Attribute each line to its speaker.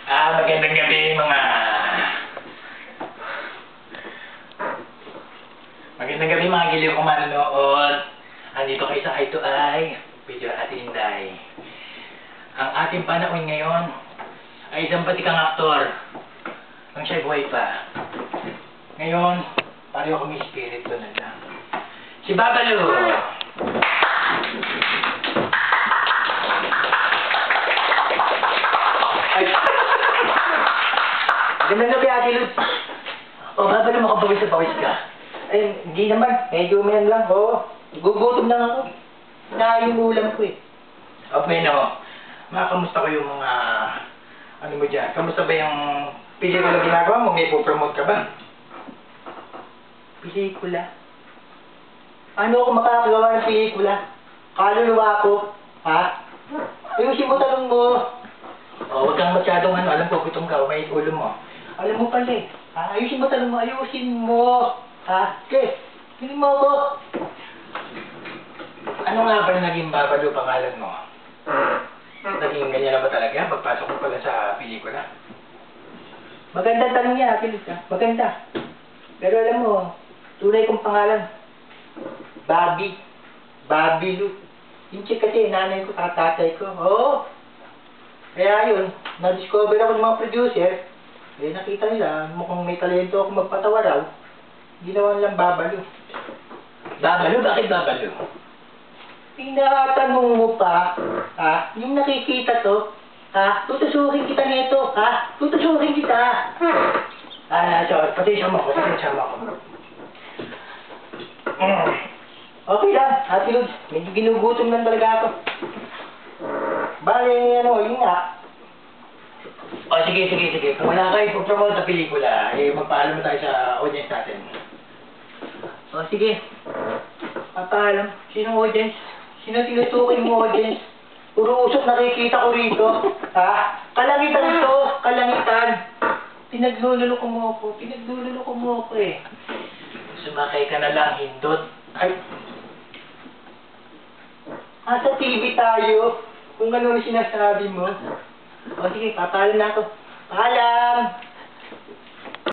Speaker 1: Magandang gabi mga... Magandang gabi mga giliw kong manonood. Andito kayo sa Eye to Eye, video Ate Inday. Ang ating panahon ngayon ay isang batikang aktor. Ang siya'y buhay pa. Ngayon, pareho kami spirito na lang. Si Babalu! Ganda na ba, Ate Luz? O, Babalu, makapawis na pawis ka. Ay, hindi naman. Medyo umihan lang. Oo, gugutom lang ako. Na yung ulam ko eh. O, Peno, makamusta ko yung mga... Ano mo dyan? Kamusta ba yung pelikula ginagawa mo? May po-promote ka ba? Pelikula? Ano ako makakagawa ng pelikula? Kaluluwa ako. Ha? Ayusin mo tanong mo. O, huwag kang masyadong ano. Alam ko, gutom ka. May ulo mo. Alam mo pala eh. Ha? Ayusin mo tanong mo. Ayusin mo. Ha? Okay. Hindi mo ako. Ano nga ba naging Babalu pangalan mo? Naging ganyan na ba talaga? Pagpasok mo pala sa pelikula? Maganda tanong niya, Ate Luz. Maganda. Pero alam mo, tunay kong pangalan, Bobby. Babalu. Yung chick kasi, nanay ko, tatay ko. Oo. Kaya yun, na-discover ako ng mga producer. Eh, nakita nila, mukhang may talento ako magpatawa raw. Ginawa nilang Babalu. Babalu? Bakit Babalu? Tinatanong mo pa, ha? Yung nakikita to, ha? Tutusukin kita nito, ha? Tutusukin kita. Sorry, pasensya mo ako, pasensya mo ako. Okay lang, Ate Luz, medyo ginugutom lang talaga ako. Bale, ano, yun nga. O, sige. Kung wala kayo ipopromote sa pelikula, eh, magpaalam na tayo sa audience natin. O, sige. Papaalam. Sinong audience? Sino tinutukoy mo audience? Puro usok nakikita ko rito. Ha? Kalangitan to. Kalangitan. Pinaglululoko mo ako eh. Sumakay ka na lang, hindot. Ay. Sa TV tayo. Kung ano na sinasabi mo. O sige, papaalam na ako. Paalam!